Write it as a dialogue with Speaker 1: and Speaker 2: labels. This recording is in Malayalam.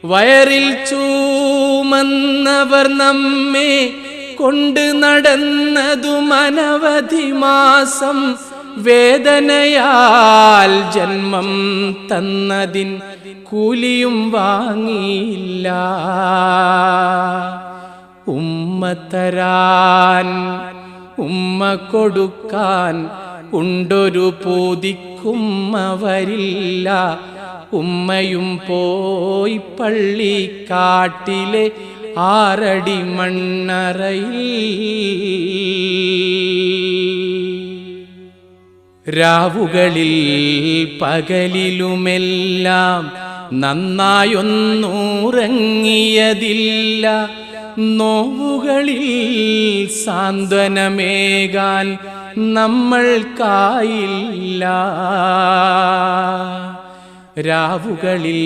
Speaker 1: വയറിൽ ചൂമന്നവർ നമ്മെ കൊണ്ട് നടന്നതും അനവധി മാസം വേദനയാൽ ജന്മം തന്നതിൻ കൂലിയും വാങ്ങിയില്ല. ഉമ്മ തരാൻ ഉമ്മ കൊടുക്കാൻ ഉണ്ടൊരു പൂതിക്കുമ്മ വരില്ല. ഉമ്മയും പോയി പള്ളിക്കാട്ടിലെ 6 അടി മണ്ണറയിൽ. രാവുകളിൽ പകലിലുമെല്ലാം നന്നായൊന്നുറങ്ങിയതില്ല. നോവുകളിൽ സാന്ത്വനമേകാൻ നമ്മൾക്കായില്ല. രാവുകളിൽ